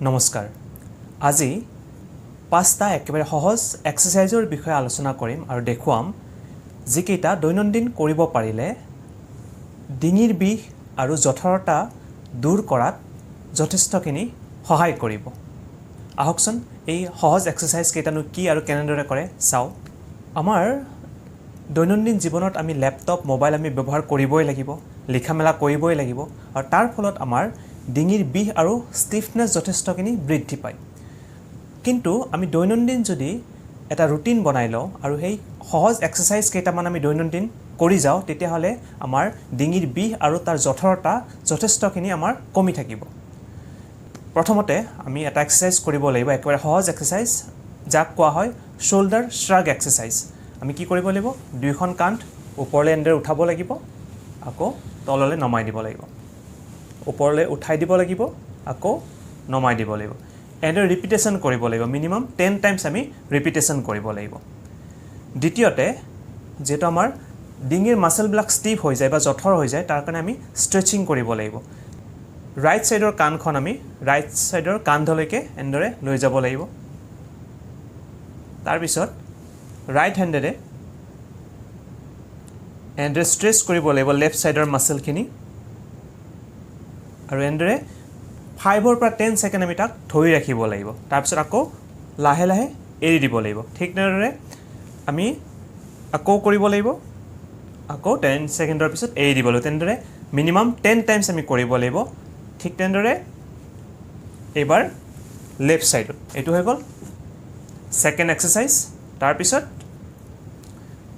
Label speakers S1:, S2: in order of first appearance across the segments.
S1: নমস্কাৰ আজি পাঁচটা একেবাৰে সহজ এক্সাৰসাইজৰ বিষয়ে আলোচনা কৰিম আৰু দেখুৱাম যিকেইটা দৈনন্দিন কৰিব পাৰিলে ডিঙিৰ বিষ আৰু জঠৰতা দূৰ কৰাত যথেষ্টখিনি সহায় কৰিব আহকচোন এই সহজ এক্সাৰসাইজ কেইটানো কি আৰু কেনেদৰে কৰে চাও আমাৰ দৈনন্দিন জীৱনত আমি ল্যাপটপ মোবাইল আমি ব্যৱহাৰ কৰিবই লাগিব লিখা মেলা কৰিবই লাগিব আৰু তাৰ ফলত আমাৰ ডিঙিৰ বিষ আৰু ষ্টিফনেছ যথেষ্টখিনি বৃদ্ধি পায় কিন্তু আমি দৈনন্দিন যদি এটা ৰুটিন বনাই লওঁ আৰু সেই সহজ এক্সাৰসাইজ কেইটামান আমি দৈনন্দিন কৰি যাওঁ তেতিয়াহ'লে আমাৰ ডিঙিৰ বিষ আৰু তাৰ জঠৰতা যথেষ্টখিনি আমাৰ কমি থাকিব প্ৰথমতে আমি এটা এক্সাৰসাইজ কৰিব লাগিব একেবাৰে সহজ এক্সাৰসাইজ যাক কোৱা হয় শোল্ডাৰ শ্ৰাগ এক্সাৰসাইজ আমি কি কৰিব লাগিব দুইখন কান্ধ ওপৰলৈ এনেদৰে উঠাব লাগিব আকৌ তললৈ নমাই দিব লাগিব ওপৰলৈ উঠাই দিব লাগিব আকৌ নমাই দিব লাগিব এনেদৰে ৰিপিটেশ্যন কৰিব লাগিব মিনিমাম 10 টাইমছ আমি ৰিপিটেশ্যন কৰিব লাগিব দ্বিতীয়তে যেটো আমাৰ ডিঙিৰ মাসলবিলাক ষ্টিফ হৈ যায় বা জঠৰ হৈ যায় তাৰ কাৰণে আমি ষ্ট্ৰেচিং কৰিব লাগিব ৰাইট সাইডৰ কাণখন আমি ৰাইট সাইডৰ কান্ধলৈকে এনেদৰে লৈ যাব লাগিব তাৰ পিছত ৰাইট হেণ্ডেৰে এনেদৰে ষ্ট্ৰেচ কৰিব লাগিব লেফট সাইডৰ মাসলখিনি আৰু এনেদৰে 5 পৰা 10 সেকেন্ড আমি তাক ধৰি ৰাখিব লাগিব তাৰ পিছত আকৌ লাহে লাহে এৰি দিব লাগিব ঠিক তেনেদৰে আমি আকৌ কৰিব লাগিব আকৌ 10 সেকেন্ডৰ পিছত এৰি দিব লাগিব তেনেদৰে মিনিমাম 10 টাইমছ আমি কৰিব লাগিব ঠিক তেনেদৰে এবাৰ লেফট সাইডত এটো হৈ গল সেকেন্ড এক্সাৰসাইজ তাৰ পিছত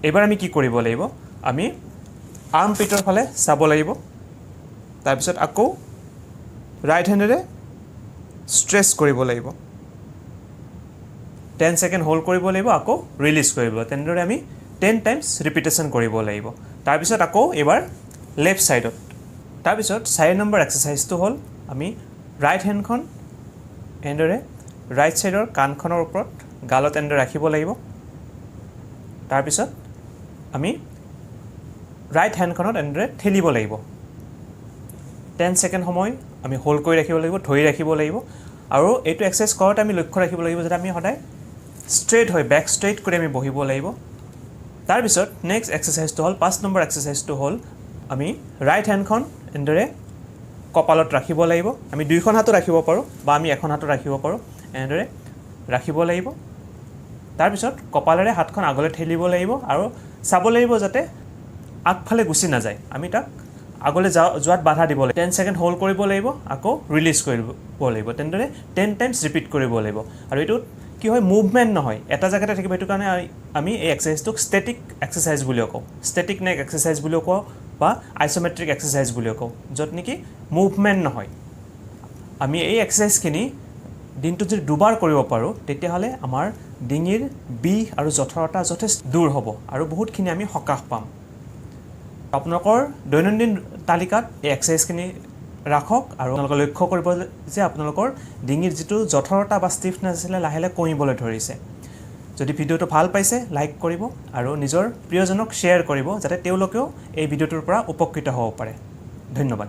S1: এবাৰ আমি কি কৰিব লাগিব আমি আৰ্ম পিটৰ ফালে চাব লাগিব তাৰ পিছত আকৌ ৰাইট হেণ্ডেৰে ষ্ট্ৰেচ কৰিব লাগিব 10 সেকেন্ড হোল্ড কৰিব লাগিব আকৌ ৰিলিজ কৰিব তেনেদৰে আমি 10 টাইমছ ৰিপিটেশ্যন কৰিব লাগিব তাৰ পিছত আকৌ এবাৰ লেফট সাইডত তাৰ পিছত 4 নম্বৰ এক্সাৰসাইজটো হ'ল আমি ৰাইট হেণ্ডখন এনেদৰে ৰাইট সাইডৰ কাণখনৰ ওপৰত গালত এনেদৰে ৰাখিব লাগিব তাৰ পিছত আমি ৰাইট হেণ্ডখনত এনেদৰে ঠেলিব লাগিব 10 সেকেন্ড সময় আমি হোল্ড কৰি ৰাখিব লাগিব ধৰি ৰাখিব লাগিব আৰু এইটো এক্সাৰসাইজ কৰাত আমি লক্ষ্য ৰাখিব লাগিব যে আমি সদায় ষ্ট্ৰেট হৈ বেক ষ্ট্ৰেট কৰি আমি বহিব লাগিব তাৰ পিছত নেক্সট এক্সাৰসাইজটো হ'ল 5 নম্বৰ এক্সাৰসাইজটো হ'ল আমি ৰাইট হেণ্ডখন এনেদৰে কপালত ৰাখিব লাগিব আমি দুইখন হাতত ৰাখিব পাৰো বা আমি এখন হাতত ৰাখিব পাৰো এনেদৰে ৰাখিব লাগিব তাৰ পিছত কপালেৰে হাতখন আগলৈ ঠেলিব লাগিব আৰু চাব লাগিব যাতে আগফালে গুচি না যায় আমি তাক আগলৈ যোৱাত বাধা দিব লাগিব 10 সেকেন্ড হোল্ড কৰিব লাগিব আকৌ ৰিলিজ কৰিব লাগিব তেনেদৰে 10 টাইমছ ৰিপিট কৰিব লাগিব আৰু এটো কি হয় মুভমেন্ট নহয় এটা জায়গাতে থাকিব এটো কাৰণে আমি এই এক্সাৰসাইজটোক ষ্টেটিক এক্সাৰসাইজ বুলি কওঁ ষ্টেটিক নেক এক্সাৰসাইজ বুলি কওঁ বা আইসোমেট্ৰিক এক্সাৰসাইজ বুলি কওঁ যত নেকি মুভমেন্ট নহয় আমি এই এক্সাৰসাইজখিনি দিনটো যদি দুবাৰ কৰিব পাৰো তেতিয়াহলে আমাৰ ডিঙিৰ বিষ আৰু জঠৰতা যথেষ্ট দূৰ হ'ব আৰু বহুতখিনি আমি সকাহ পাম আপোনালোকৰ দৈনন্দিন তালিকাত এই এক্সাৰসাইজখিনি ৰাখক আৰু আপোনালোকে লক্ষ্য কৰিব যে আপোনালোকৰ ডিঙিৰ যেটো জঠৰতা বা ষ্টিফনেছ আছে লাহে লাহে কমিবলৈ ধৰিছে যদি ভিডিওটো ভাল পাইছে লাইক কৰিব আৰু নিজৰ প্ৰিয়জনক শ্বেয়াৰ কৰিব যাতে তেওঁলোকেও এই ভিডিওটোৰ পৰা উপকৃত হ'ব পাৰে ধন্যবাদ